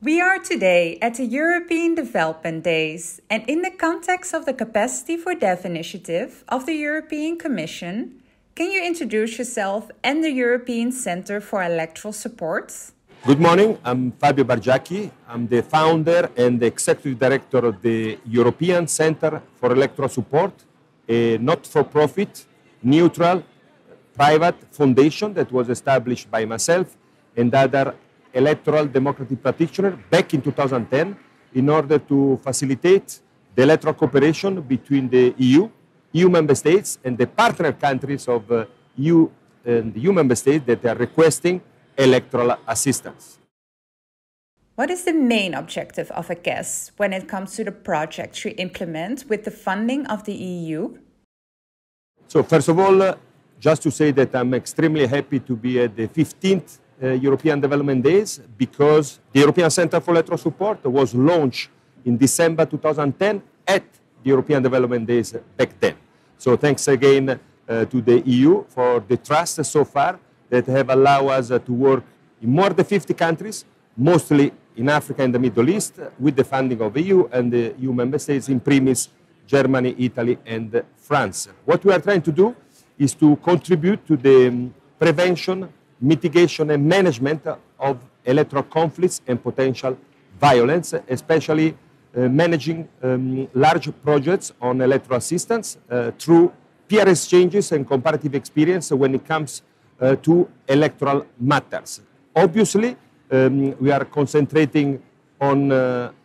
We are today at the European Development Days, and in the context of the Capacity4dev initiative of the European Commission, can you introduce yourself and the European Centre for Electoral Support? Good morning, I'm Fabio Bargiacchi. I'm the founder and the Executive Director of the European Centre for Electoral Support, a not-for-profit, neutral, private foundation that was established by myself and other electoral democratic practitioners back in 2010 in order to facilitate the electoral cooperation between the EU member states and the partner countries of EU and EU member states that are requesting electoral assistance. What is the main objective of ECES when it comes to the projects you implement with the funding of the EU? So first of all, just to say that I'm extremely happy to be at the 15th European Development Days because the European Centre for Electoral Support was launched in December 2010 at the European Development Days back then. So thanks again to the EU for the trust so far that have allowed us to work in more than 50 countries, mostly in Africa and the Middle East, with the funding of EU and the EU member states, in primis Germany, Italy, and France. What we are trying to do is to contribute to the prevention, mitigation, and management of electoral conflicts and potential violence, especially managing large projects on electoral assistance through peer exchanges and comparative experience when it comes to electoral matters. Obviously, we are concentrating on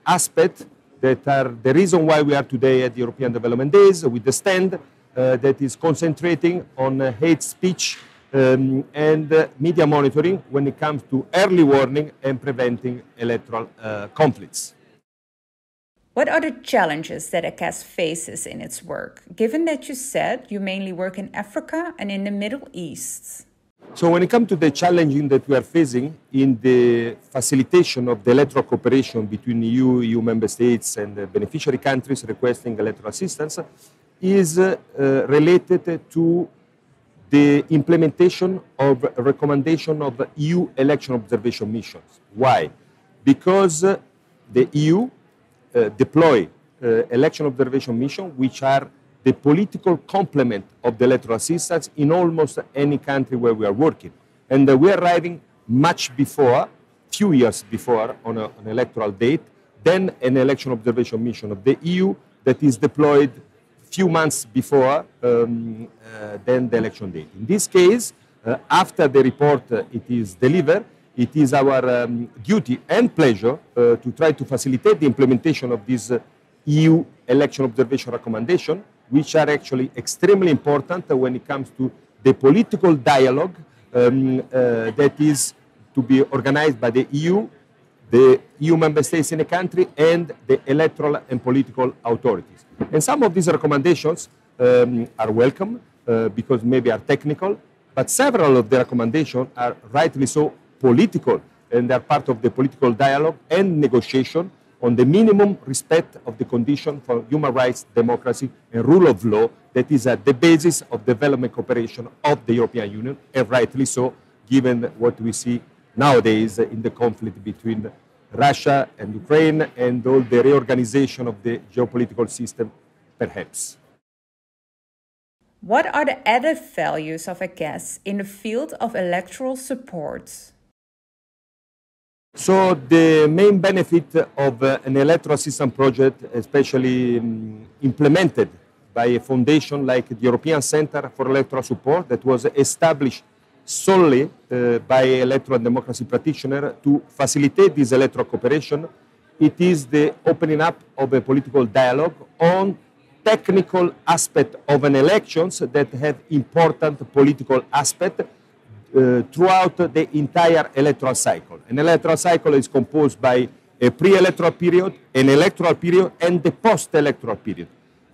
aspects that are the reason why we are today at the European Development Days with the stand that is concentrating on hate speech and media monitoring when it comes to early warning and preventing electoral conflicts. What are the challenges that ECES faces in its work, given that you said you mainly work in Africa and in the Middle East? So when it comes to the challenges that we are facing in the facilitation of the electoral cooperation between EU member states and the beneficiary countries requesting electoral assistance is related to the implementation of a recommendation of EU election observation missions. Why? Because the EU deploy election observation missions which are the political complement of the electoral assistance in almost any country where we are working. And we are arriving much before, few years before, on an electoral date, than an election observation mission of the EU that is deployed few months before than the election date. In this case, after the report it is delivered, it is our duty and pleasure to try to facilitate the implementation of this EU election observation recommendation, which are actually extremely important when it comes to the political dialogue that is to be organized by the EU member states in a country, and the electoral and political authorities. And some of these recommendations are welcome because maybe are technical, but several of the recommendations are rightly so political, and they are part of the political dialogue and negotiation on the minimum respect of the condition for human rights, democracy, and rule of law that is at the basis of development cooperation of the European Union, and rightly so, given what we see nowadays in the conflict between Russia and Ukraine and all the reorganization of the geopolitical system, perhaps. What are the added values of ECES in the field of electoral support? So the main benefit of an electoral assistance project, especially implemented by a foundation like the European Centre for Electoral Support that was established solely by electoral democracy practitioners to facilitate this electoral cooperation, it is the opening up of a political dialogue on technical aspects of an elections that have important political aspects throughout the entire electoral cycle. An electoral cycle is composed by a pre-electoral period, an electoral period, and the post-electoral period.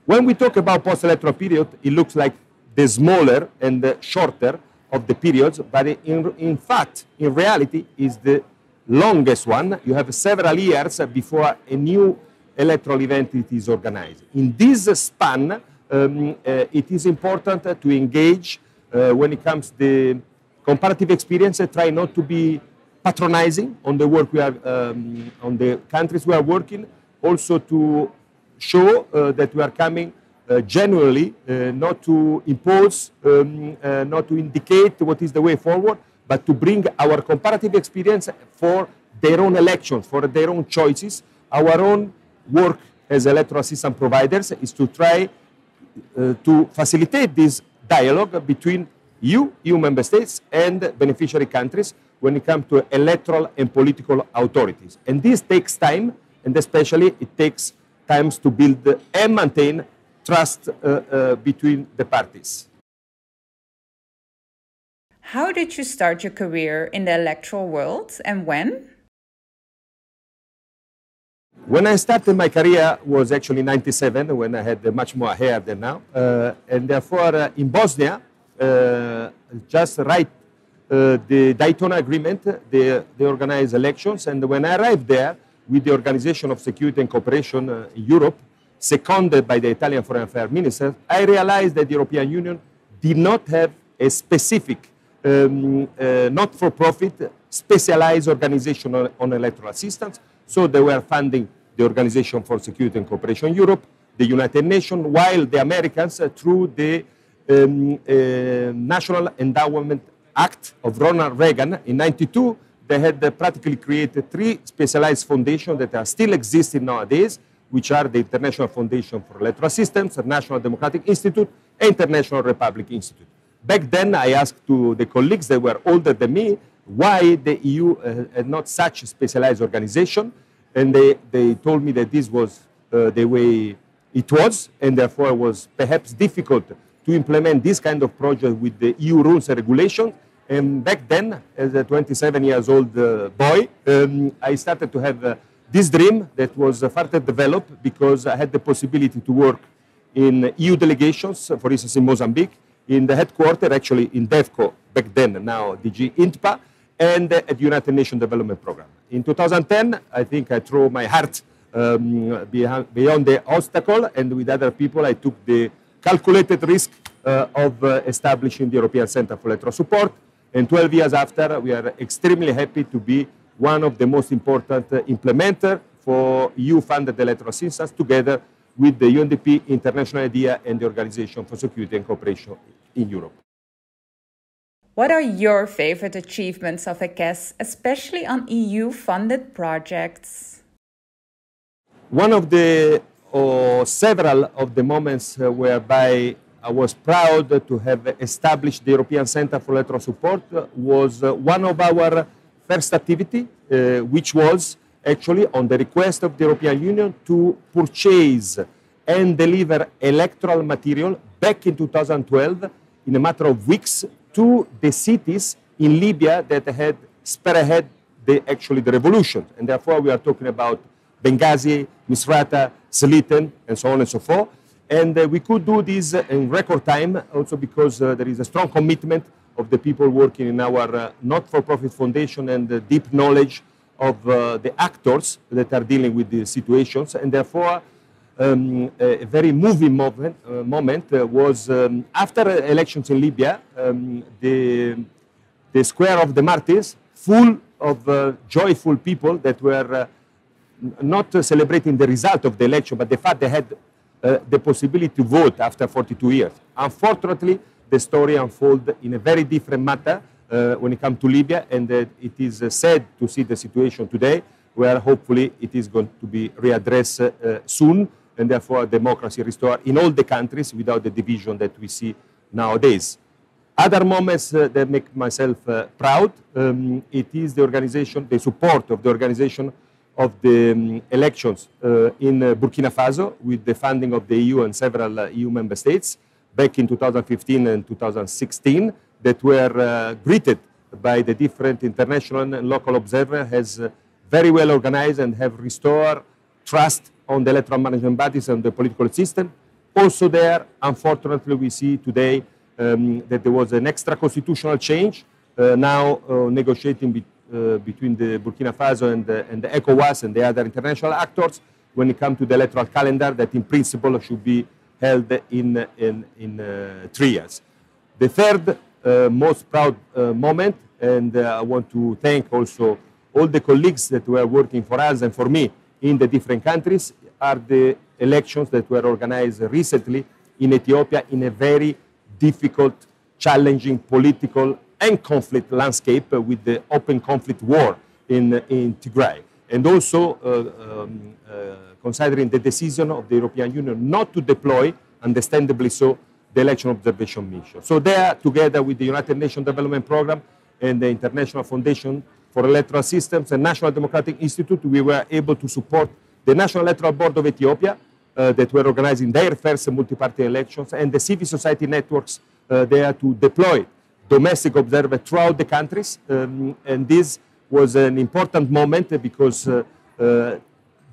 When we talk about post-electoral period, it looks like the smaller and the shorter of the periods, but in fact, in reality, is the longest one. You have several years before a new electoral event is organized. In this span, it is important to engage when it comes to the comparative experience, try not to be patronizing on the work we are, on the countries we are working, also to show that we are coming genuinely, not to impose, not to indicate what is the way forward, but to bring our comparative experience for their own elections, for their own choices. Our own work as electoral system providers is to try to facilitate this dialogue between EU member states and beneficiary countries when it comes to electoral and political authorities. And this takes time, and especially it takes time to build and maintain trust between the parties. How did you start your career in the electoral world and when? When I started my career was actually 97, when I had much more hair than now. And therefore in Bosnia, just right the Daytona Agreement, they organized elections. And when I arrived there with the Organization of Security and Cooperation in Europe, seconded by the Italian Foreign Affairs Minister, I realized that the European Union did not have a specific, not-for-profit, specialized organization on electoral assistance. So they were funding the Organization for Security and Cooperation in Europe, the United Nations, while the Americans, through the National Endowment Act of Ronald Reagan in '92, they had practically created 3 specialized foundations that are still existing nowadays, which are the International Foundation for Electoral Systems, the National Democratic Institute, and International Republic Institute. Back then, I asked to the colleagues that were older than me why the EU had not such a specialized organization, and they told me that this was the way it was, and therefore it was perhaps difficult to implement this kind of project with the EU rules and regulations. And back then, as a 27-year-old boy, I started to have this dream that was further developed because I had the possibility to work in EU delegations, for instance, in Mozambique, in the headquarters, actually in DEVCO, back then, now DG INTPA, and at the United Nations Development Program. In 2010, I think I threw my heart beyond the obstacle, and with other people, I took the calculated risk of establishing the European Center for Electoral Support. And 12 years after, we are extremely happy to be one of the most important implementers for EU-funded electoral assistance, together with the UNDP, International IDEA, and the Organization for Security and Cooperation in Europe. What are your favorite achievements of ECES, especially on EU-funded projects? One of the, or several of the moments whereby I was proud to have established the European Center for Electoral Support was one of our first activity, which was actually on the request of the European Union to purchase and deliver electoral material back in 2012 in a matter of weeks to the cities in Libya that had spearheaded the revolution. And therefore we are talking about Benghazi, Misrata, Sylhet, and so on and so forth. And we could do this in record time also because there is a strong commitment of the people working in our not-for-profit foundation and the deep knowledge of the actors that are dealing with the situations. And therefore, a very moving moment was after elections in Libya, the square of the martyrs, full of joyful people that were not celebrating the result of the election, but the fact they had the possibility to vote after 42 years. Unfortunately, the story unfolded in a very different matter when it comes to Libya, and it is sad to see the situation today, where hopefully it is going to be readdressed soon, and therefore democracy restored in all the countries without the division that we see nowadays. Other moments that make myself proud, it is the organization, the support of the organization of the elections in Burkina Faso with the funding of the EU and several EU member states back in 2015 and 2016 that were greeted by the different international and local observers as very well organized and have restored trust on the electoral management bodies and the political system. Also there, unfortunately, we see today that there was an extra constitutional change now negotiating between the Burkina Faso and the ECOWAS and the other international actors when it comes to the electoral calendar that in principle should be held in 3 years. The third most proud moment and I want to thank also all the colleagues that were working for us and for me in the different countries, are the elections that were organized recently in Ethiopia in a very difficult, challenging political and conflict landscape with the open conflict war in Tigray. And also considering the decision of the European Union not to deploy, understandably so, the election observation mission. So there, together with the United Nations Development Programme and the International Foundation for Electoral Systems and National Democratic Institute, we were able to support the National Electoral Board of Ethiopia that were organizing their first multi-party elections, and the civil society networks there to deploy domestic observers throughout the countries. And this was an important moment because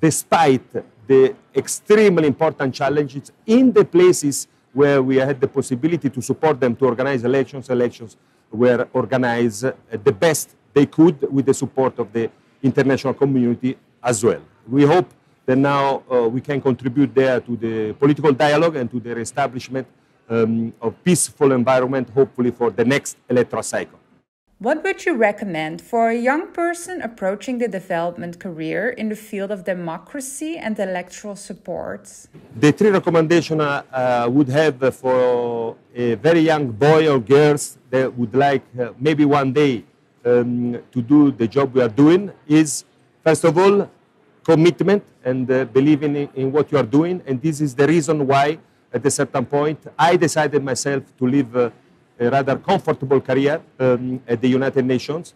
despite the extremely important challenges in the places where we had the possibility to support them to organize elections, elections were organized the best they could with the support of the international community as well. We hope that now we can contribute there to the political dialogue and to the reestablishment of peaceful environment, hopefully for the next electoral cycle. What would you recommend for a young person approaching the development career in the field of democracy and electoral support? The three recommendations I would have for a very young boy or girls that would like maybe one day to do the job we are doing is, first of all, commitment and believing in what you are doing. And this is the reason why, at a certain point, I decided myself to live a rather comfortable career at the United Nations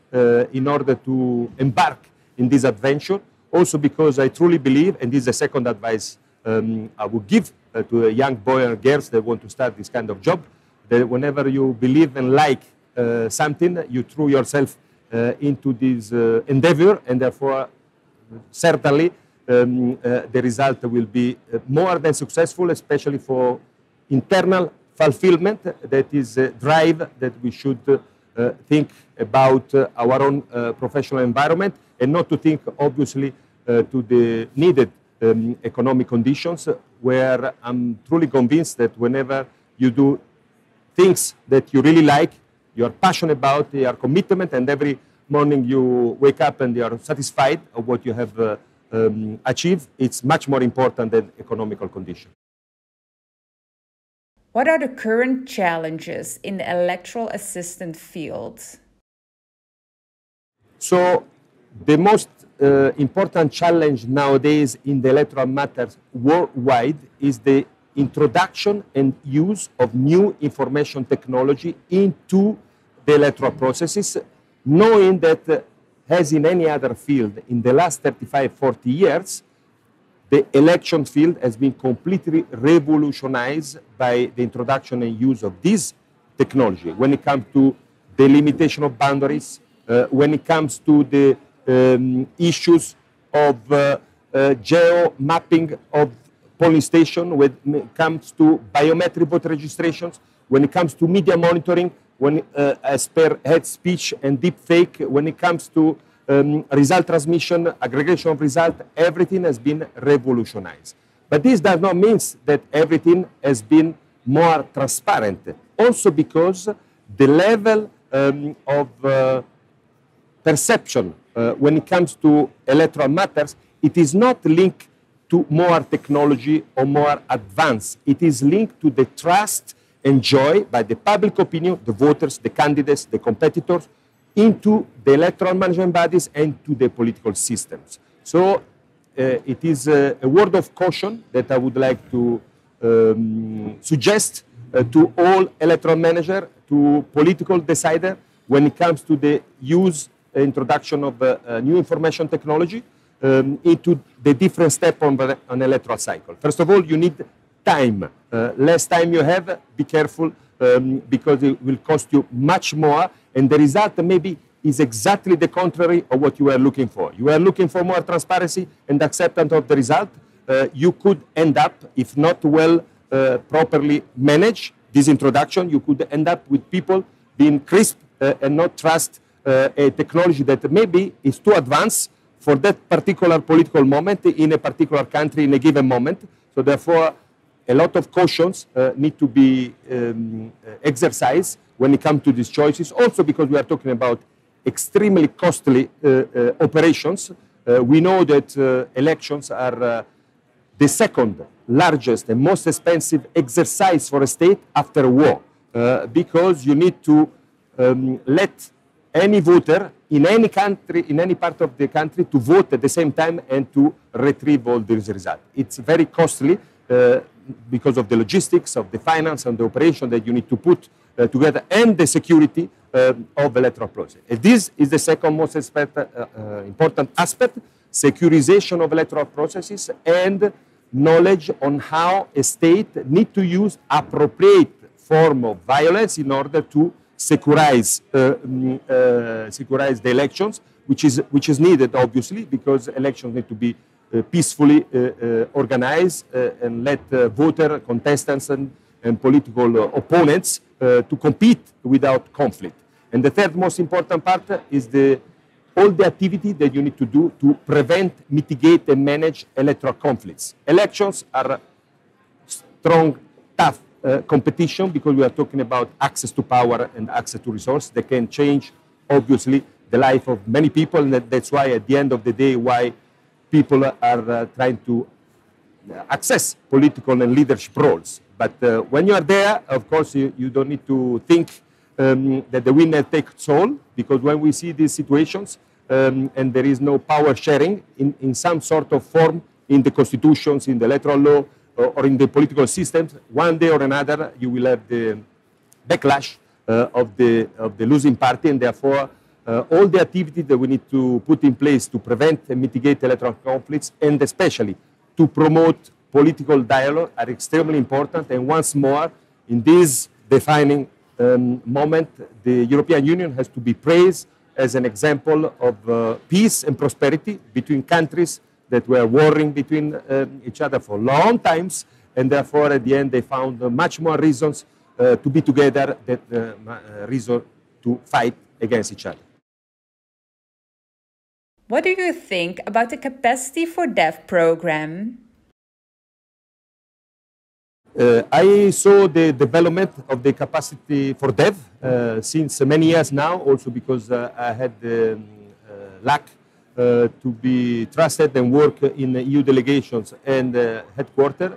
in order to embark in this adventure. Also because I truly believe, and this is the second advice I would give to a young boy or girls that want to start this kind of job, that whenever you believe and like something, you throw yourself into this endeavor, and therefore certainly the result will be more than successful, especially for internal fulfillment. That is a drive that we should think about our own professional environment, and not to think obviously to the needed economic conditions, where I'm truly convinced that whenever you do things that you really like, you are passionate about, your commitment, and every morning you wake up and you are satisfied of what you have achieved, it's much more important than economical conditions. What are the current challenges in the electoral assistant field? So the most important challenge nowadays in the electoral matters worldwide is the introduction and use of new information technology into the electoral processes, knowing that, as in any other field, in the last 35, 40 years, the election field has been completely revolutionized by the introduction and use of this technology. When it comes to the limitation of boundaries, when it comes to the issues of geo-mapping of polling stations, when it comes to biometric voter registrations, when it comes to media monitoring, when as per hate speech and deep fake, when it comes to result transmission, aggregation of results, everything has been revolutionized. But this does not mean that everything has been more transparent. Also because the level of perception when it comes to electoral matters, it is not linked to more technology or more advanced. It is linked to the trust enjoyed by the public opinion, the voters, the candidates, the competitors, into the electoral management bodies and to the political systems. So it is a word of caution that I would like to suggest to all electoral managers, to political deciders, when it comes to the use, introduction of new information technology into the different steps on an electoral cycle. First of all, you need time. Less time you have, be careful, because it will cost you much more, and the result maybe is exactly the contrary of what you were looking for. You were looking for more transparency and acceptance of the result. You could end up, if not well properly managed this introduction, you could end up with people being crisp and not trust a technology that maybe is too advanced for that particular political moment in a particular country in a given moment. So therefore, a lot of cautions need to be exercised when it comes to these choices, also because we are talking about extremely costly operations. We know that elections are the second largest and most expensive exercise for a state after a war, because you need to let any voter in any country, in any part of the country, to vote at the same time and to retrieve all these results. It's very costly because of the logistics, of the finance, and the operation that you need to put together, and the security of electoral process. And this is the second most important aspect: securization of electoral processes and knowledge on how a state needs to use appropriate form of violence in order to securize the elections, which is needed, obviously, because elections need to be peacefully organized and let voter contestants and political opponents to compete without conflict. And the third most important part is all the activity that you need to do to prevent, mitigate, and manage electoral conflicts. Elections are strong, tough competition, because we are talking about access to power and access to resources that can change, obviously, the life of many people. And that's why, at the end of the day, why people are trying to access political and leadership roles. But when you are there, of course, you don't need to think that the winner takes all, because when we see these situations and there is no power sharing in some sort of form in the constitutions, in the electoral law, or in the political systems, one day or another you will have the backlash of the losing party, and therefore all the activity that we need to put in place to prevent and mitigate electoral conflicts, and especially to promote political dialogue, are extremely important. And once more, in this defining moment, the European Union has to be praised as an example of peace and prosperity between countries that were warring between each other for long times, and therefore at the end they found much more reasons to be together than reason to fight against each other. What do you think about the Capacity4dev program? I saw the development of the Capacity4dev since many years now, also because I had the luck to be trusted and work in EU delegations and headquarters,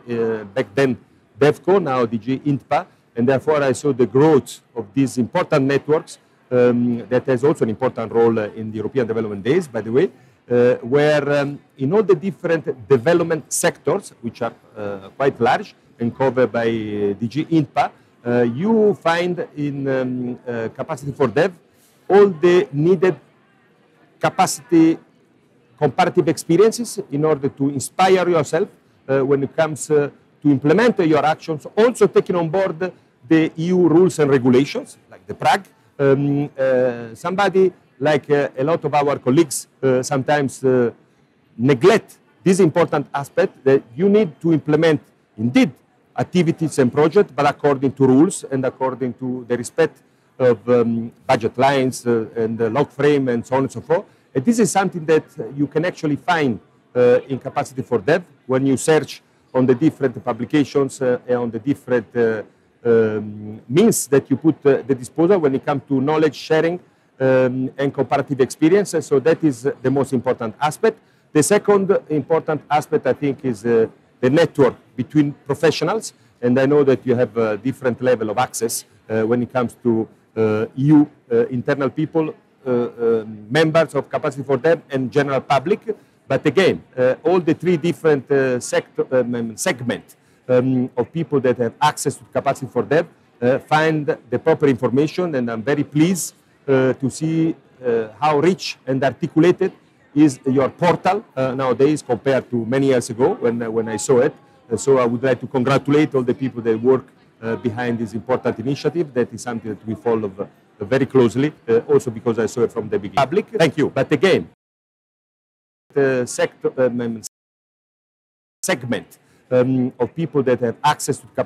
back then DevCo, now DG INTPA, and therefore I saw the growth of these important networks that has also an important role in the European Development Days, by the way, where in all the different development sectors, which are quite large and covered by DG INTPA, you find in Capacity4dev all the needed capacity comparative experiences in order to inspire yourself when it comes to implement your actions, also taking on board the EU rules and regulations, like the Prague. Somebody like a lot of our colleagues sometimes neglect this important aspect, that you need to implement indeed activities and projects, but according to rules and according to the respect of budget lines and the log frame and so on and so forth. And this is something that you can actually find in Capacity4dev when you search on the different publications and on the different means that you put at the disposal when it comes to knowledge sharing and comparative experiences. So that is the most important aspect. The second important aspect, I think, is the network between professionals. And I know that you have a different level of access when it comes to EU internal people, members of Capacity4dev and general public. But again, all the three different segments of people that have access to Capacity4dev find the proper information, and I'm very pleased to see how rich and articulated is your portal nowadays compared to many years ago when I saw it. So I would like to congratulate all the people that work behind this important initiative. That is something that we follow very closely, also because I saw it from the beginning. Public, thank you. But again, the segment of people that have access to